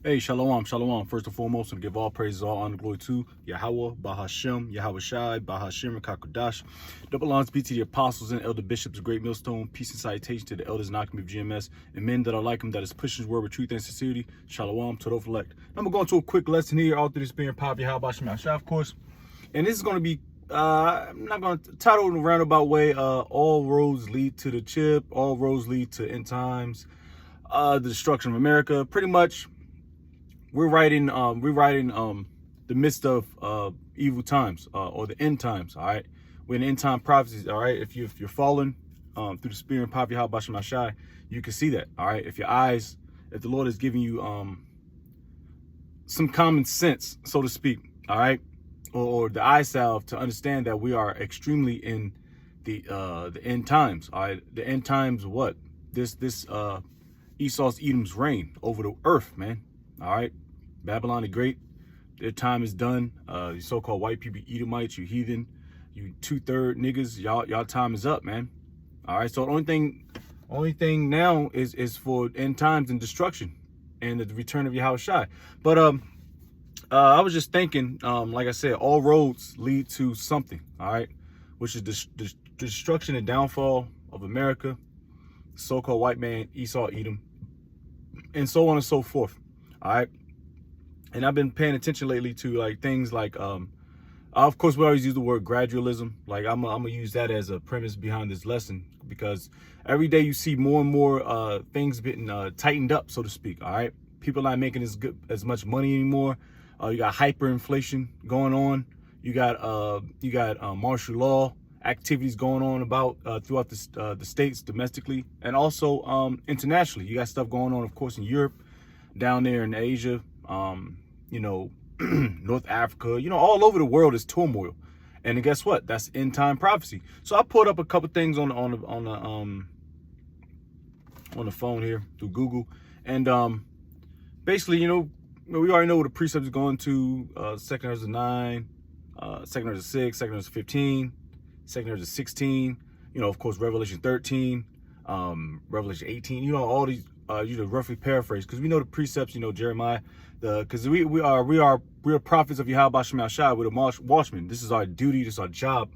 Hey, shalom, shalom. First and foremost, and give all praises, all honor, glory to Yahweh, Bahashem, Yahweh Shai, Bahashem, and Kakudash. Double honors be to the apostles and elder bishops, great millstone. Peace and salutation to the elders, Nakim of GMS, and men that are like him, that is pushing his word with truth and sincerity. Shalom, to the elect. I'm going to go into a quick lesson here, all through the spirit and power of Yahweh Shai, of course. And this is going to be, I'm not going to title it in a roundabout way, all roads lead to the chip, all roads lead to end times, the destruction of America. Pretty much, we're writing the midst of evil times, or the end times. All right, we're in end time prophecies. All right, if you're fallen through the spirit and power of Yahweh Bashem Ashai, you can see that. All right, if the Lord is giving you some common sense, so to speak, all right, or the eye salve to understand that we are extremely in the end times. All right, the end times. What this Esau's Edom's reign over the earth, man. All right, Babylon the Great, their time is done. You so-called white people, Edomites, you heathen, you 2/3 niggas, y'all time is up, man. All right, so the only thing now is for end times and destruction and the return of Yahweh Shai. But I was just thinking, like I said, all roads lead to something. All right, which is the destruction and downfall of America, the so-called white man, Esau, Edom, and so on and so forth. All right, and I've been paying attention lately to like things like of course we always use the word gradualism. Like I'm gonna use that as a premise behind this lesson, because every day you see more and more things getting tightened up, so to speak. All right, people not making as much money anymore. You got hyperinflation going on. You got martial law activities going on about throughout the states domestically, and also internationally. You got stuff going on, of course, in Europe, down there in Asia, you know, North Africa, you know, all over the world is turmoil. And guess what? That's end time prophecy. So I pulled up a couple things on the phone here through Google, and basically, you know, we already know what the precepts is going to. 2nd Ezra 9, 2nd Ezra 6, 2nd Ezra 15, 2nd Ezra 16. You know, of course, Revelation 13, Revelation 18. You know, all these. You know, roughly paraphrase, because we know the precepts. You know, Jeremiah, because we are prophets of Yahweh Bashem Shai. We're the watchmen. This is our duty. This is our job,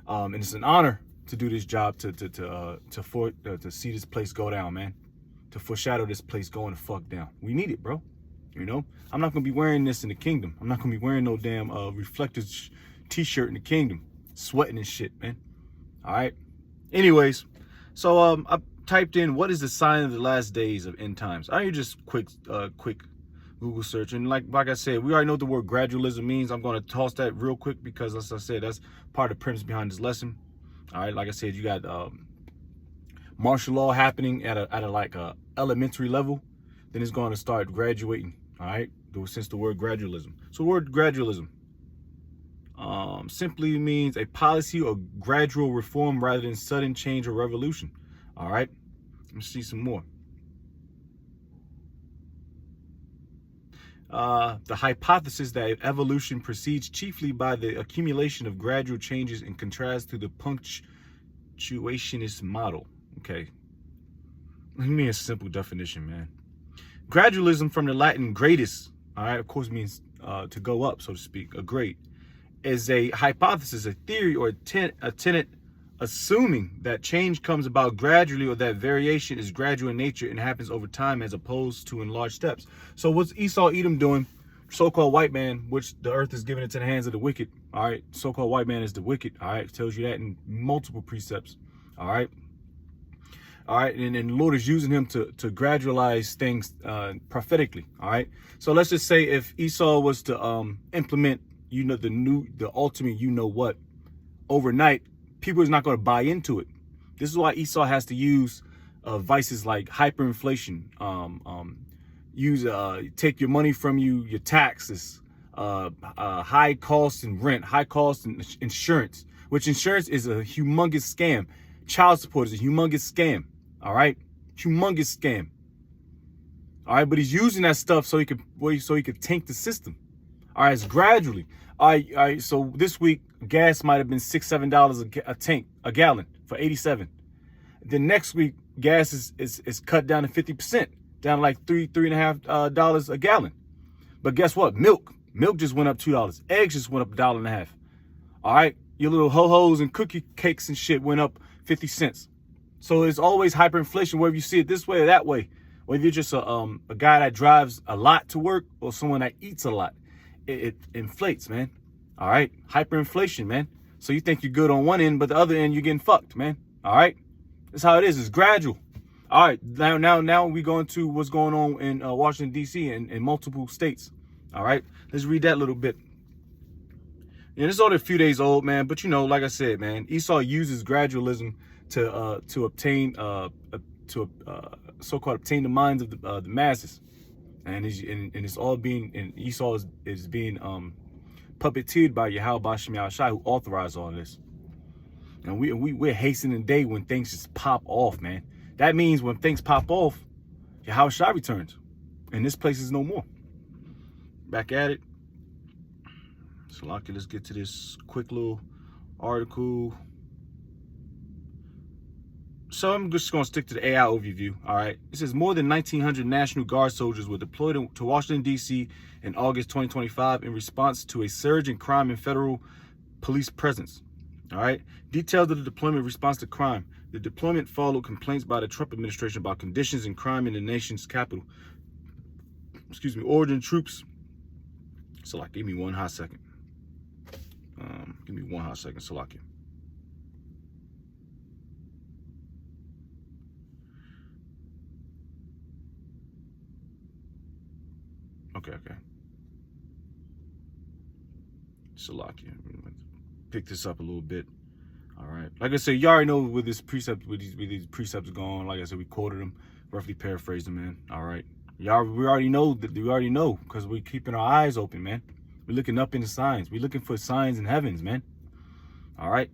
and it's an honor to do this job, to see this place go down, man. To foreshadow this place going the fuck down. We need it, bro. You know, I'm not gonna be wearing this in the kingdom. I'm not gonna be wearing no damn reflective t-shirt in the kingdom, sweating and shit, man. All right. Anyways, so I typed in, what is the sign of the last days of end times? I just quick Google search, and like I said, we already know what the word gradualism means. I'm going to toss that real quick because, as I said, that's part of the premise behind this lesson. All right, like I said, you got martial law happening at a elementary level, then it's going to start graduating. All right, since the word gradualism. So the word gradualism simply means a policy or gradual reform rather than sudden change or revolution. All right, let's see some more. The hypothesis that evolution proceeds chiefly by the accumulation of gradual changes in contrast to the punctuationist model. Okay, let me a simple definition, man. Gradualism, from the Latin gradus, all right, of course means to go up, so to speak, a grade, is a hypothesis, a theory, or a tenet assuming that change comes about gradually, or that variation is gradual in nature and happens over time as opposed to in large steps. So what's Esau Edom doing? So-called white man, which the earth is giving into the hands of the wicked. All right, so-called white man is the wicked. All right, it tells you that in multiple precepts. All right. All right, and the Lord is using him to gradualize things prophetically. All right, so let's just say if Esau was to implement, you know, the ultimate, you know what, overnight, people is not going to buy into it. This is why Esau has to use vices like hyperinflation, take your money from you, your taxes, high cost in rent, high cost in insurance, which insurance is a humongous scam. Child support is a humongous scam. All right, humongous scam. All right, but he's using that stuff so he could tank the system. All right, it's gradually. All right. So this week, gas might have been $6-7 a gallon for 87. Then next week, gas is cut down to 50%. down to like $3.50 a gallon. But guess what? Milk just went up $2. Eggs just went up $1.50. All right, your little ho-hos and cookie cakes and shit went up 50 cents. So it's always hyperinflation, whether you see it this way or that way. Whether you're just a guy that drives a lot to work or someone that eats a lot, it inflates, man. All right, hyperinflation, man. So you think you're good on one end, but the other end you're getting fucked, man. All right, that's how it is. It's gradual. All right, now we go into what's going on in Washington D.C. and in multiple states. All right, let's read that little bit. Yeah, this is only a few days old, man. But you know, like I said, man, Esau uses gradualism to obtain so-called obtain the minds of the masses, and it's all being, and Esau is being puppeteered by Yahweh Bashem Yahushai, who authorized all this. And we're hastening the day when things just pop off, man. That means when things pop off, Yahushai returns, and this place is no more. Back at it. So, Lucky, let's get to this quick little article. So I'm just going to stick to the AI overview, all right? It says more than 1,900 National Guard soldiers were deployed to Washington, D.C. in August 2025 in response to a surge in crime and federal police presence, all right? Details of the deployment response to crime. The deployment followed complaints by the Trump administration about conditions and crime in the nation's capital. Excuse me, ordering troops. So, like, give me one hot second. Salakia. Okay. Salakia. Pick this up a little bit. All right. Like I said, you already know where these precepts are going. Like I said, we quoted them, roughly paraphrased them, man. All right. We already know because we're keeping our eyes open, man. We're looking up into signs. We're looking for signs in heavens, man. All right.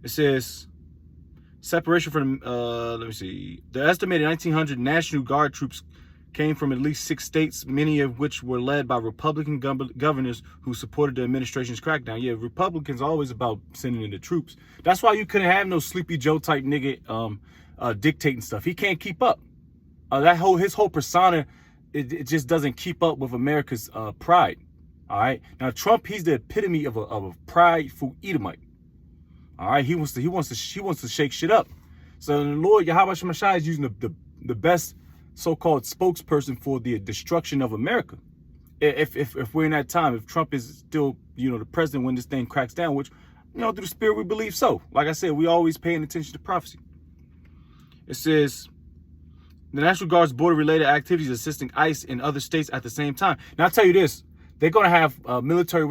It says separation from, let me see. The estimated 1,900 National Guard troops came from at least 6 states, many of which were led by Republican governors who supported the administration's crackdown. Yeah, Republicans are always about sending in the troops. That's why you couldn't have no Sleepy Joe type nigga dictating stuff. He can't keep up. His whole persona, it just doesn't keep up with America's pride. All right. Now Trump, he's the epitome of a prideful Edomite. All right. He wants to shake shit up. So the Lord Yahweh Shemashai is using the best so-called spokesperson for the destruction of America. If we're in that time, if Trump is still, the president when this thing cracks down, which, through the spirit we believe so. Like I said, we always paying attention to prophecy. It says the National Guard's border-related activities assisting ICE in other states at the same time. Now I'll tell you this, they're gonna have military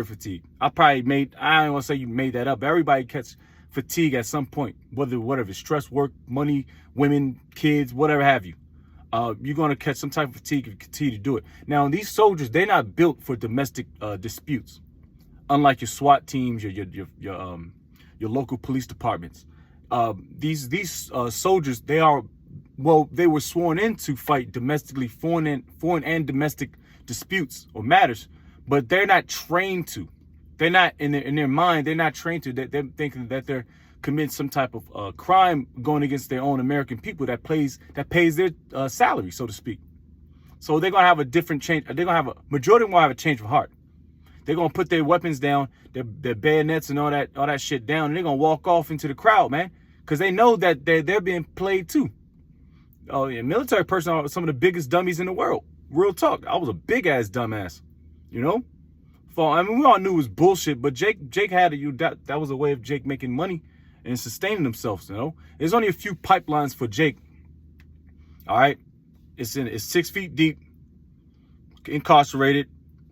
fatigue. I don't want to say you made that up. Everybody gets fatigue at some point, whatever it's stress, work, money, women, kids, whatever have you. You're going to catch some type of fatigue if you continue to do it. Now, these soldiers, they're not built for domestic disputes, unlike your SWAT teams, your local police departments. These soldiers, they were sworn in to fight domestically foreign and domestic disputes or matters, but they're not trained to. They're not in their mind. They're not trained to. They're thinking that they're committing some type of crime going against their own American people that pays their salary, so to speak. So they're gonna have a different change. They're gonna have majority of them will have a change of heart. They're gonna put their weapons down, their bayonets and all that shit down, and they're gonna walk off into the crowd, man, because they know that they're being played too. Oh yeah, military personnel are some of the biggest dummies in the world. Real talk. I was a big ass dumbass, we all knew it was bullshit, but Jake had that was a way of Jake making money and sustaining themselves, There's only a few pipelines for Jake. All right. It's 6 feet deep, incarcerated,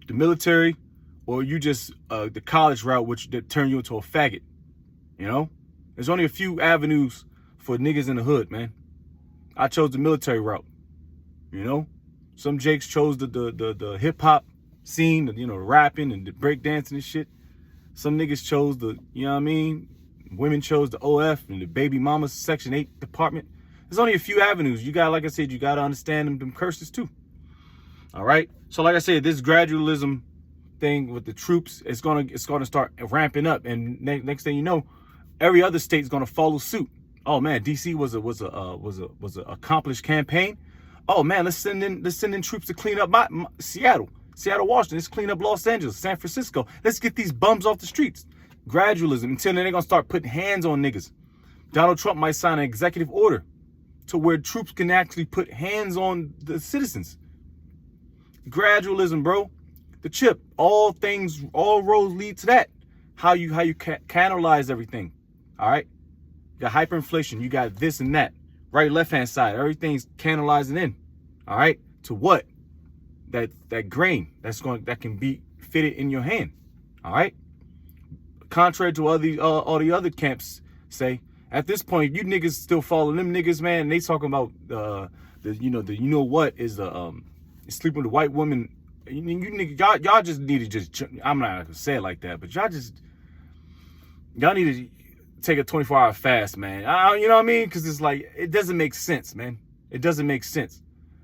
the military, or you just the college route, which that turn you into a faggot. There's only a few avenues for niggas in the hood, man. I chose the military route. Some Jakes chose the hip hop scene, rapping and the breakdancing and shit. Some niggas chose women chose the OF and the baby mama Section 8 department. There's only a few avenues. You got, like I said, you got to understand them curses too. All right. So like I said, this gradualism thing with the troops, it's gonna start ramping up, and next thing you know, every other state is gonna follow suit. Oh man, DC was a accomplished campaign. Oh man, let's send in troops to clean up my Seattle, Washington. Let's clean up Los Angeles, San Francisco. Let's get these bums off the streets. Gradualism. Until then, they're gonna start putting hands on niggas. Donald Trump might sign an executive order to where troops can actually put hands on the citizens. Gradualism, bro. The chip. All roads lead to that. How you canalize everything. All right. You got hyperinflation. You got this and that. Right, left hand side. Everything's canalizing in. All right. To what? That grain that can be fitted in your hand. All right. Contrary to all the other camps say, at this point, you niggas still following them niggas, man. And they talking about sleeping with a white woman. You niggas, y'all just need to I'm not gonna say it like that, but y'all need to take a 24-hour fast, man. You know what I mean? Because it's like, it doesn't make sense, man. It doesn't make sense.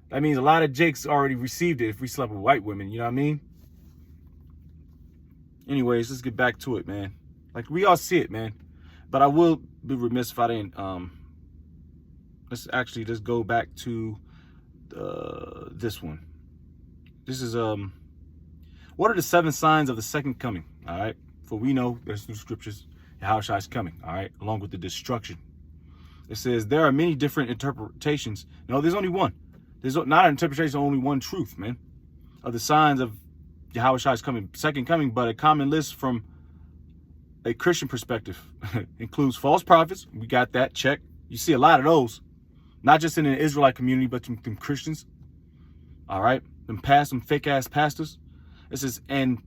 That means a lot of Jakes already received it if we slept with white women. You know what I mean? Anyways, let's get back to it, man. Like, we all see it, man. But I will be remiss if I didn't. Let's actually just go back to this one. This is what are the 7 signs of the second coming? All right, for we know there's through scriptures Yahushua is coming. All right, along with the destruction. It says there are many different interpretations. No, there's only one. There's not an interpretation, only one truth, man, of the signs of Yahushua's coming, second coming. But a common list from a Christian perspective includes false prophets. We got that, check. You see a lot of those, not just in the Israelite community, but from Christians. All right, them fake ass pastors. It says and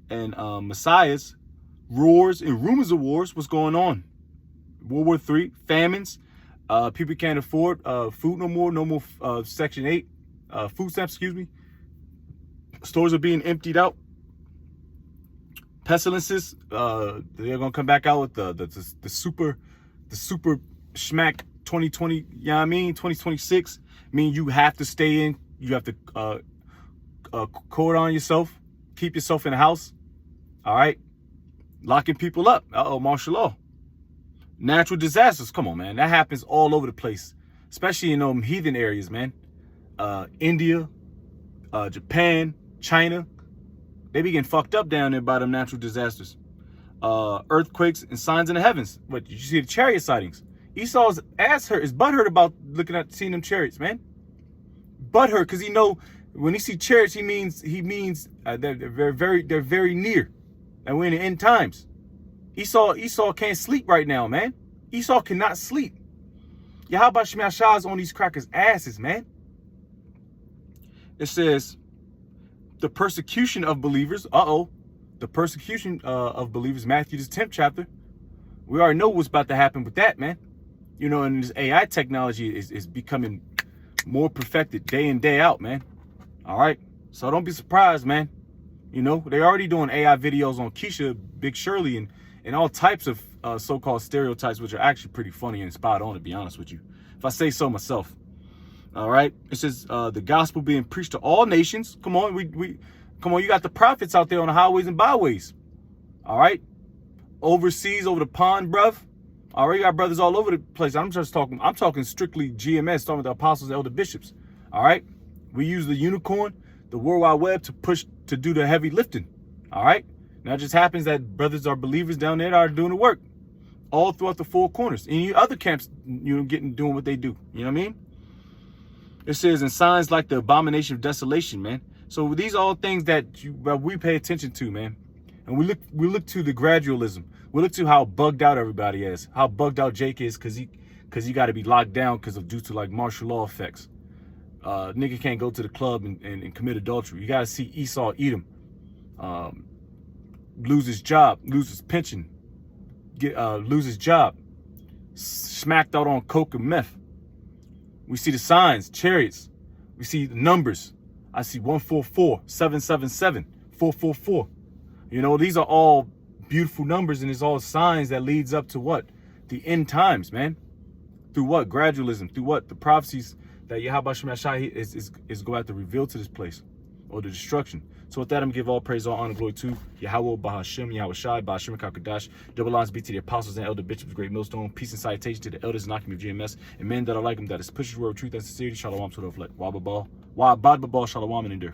messiahs, roars and rumors of wars. What's going on? World War III, famines. People can't afford food no more. Section 8 food stamps. Excuse me. Stores are being emptied out. Pestilences. They're gonna come back out with the super schmack 2020. You know what I mean? 2026. I mean, you have to stay in. You have to code on yourself. Keep yourself in the house. All right. Locking people up. Martial law. Natural disasters. Come on, man. That happens all over the place, especially in heathen areas, man. India, Japan, China. They be getting fucked up down there by them natural disasters. Earthquakes and signs in the heavens. What, did you see the chariot sightings? Esau's butthurt about seeing them chariots, man. Butthurt, because when he see chariots, he means they're very near. And we're in the end times. Esau can't sleep right now, man. Esau cannot sleep. Yahweh Shem Yahshua is on these crackers' asses, man. It says, the persecution of believers. The persecution of believers, Matthew, the 10th chapter. We already know what's about to happen with that, man. And this AI technology is becoming more perfected day in, day out, man. All right. So don't be surprised, man. They're already doing AI videos on Keisha, Big Shirley, and all types of so-called stereotypes, which are actually pretty funny and spot on, to be honest with you, if I say so myself. All right. It says the gospel being preached to all nations. Come on, come on. You got the prophets out there on the highways and byways. All right. Overseas, over the pond, bruv. All right, you got brothers all over the place. I'm talking strictly GMS, talking about the apostles and elder bishops. All right. We use the unicorn, the World Wide Web, to do the heavy lifting. All right. Now it just happens that brothers are believers down there that are doing the work all throughout the 4 corners. And you other camps, doing what they do. You know what I mean? It says, and signs like the abomination of desolation, man. So these are all things that we pay attention to, man. And we look to the gradualism. We look to how bugged out everybody is, how bugged out Jake is, because he got to be locked down due to like martial law effects. Nigga can't go to the club and commit adultery. You got to see Esau Edom lose his job, lose his pension, lose his job, smacked out on coke and meth. We see the signs, chariots. We see the numbers. I see 144, 777, 444. These are all beautiful numbers, and it's all signs that leads up to what? The end times, man. Through what? Gradualism. Through what? The prophecies that Yahweh Shem Yahshua is going to have to reveal to this place. or the destruction. So with that, I'm going to give all praise, all honor, glory to Yahweh, Bahashem, Yahweh Shai, Bahashem, Kakadash. Double lines be to the apostles and elder bishops, great millstone. Peace and salutation to the elders and Akim of GMS. And men that are like them, that is pushes word of truth and sincerity. Shalom to the reflect. Wababal, Shalom and endure.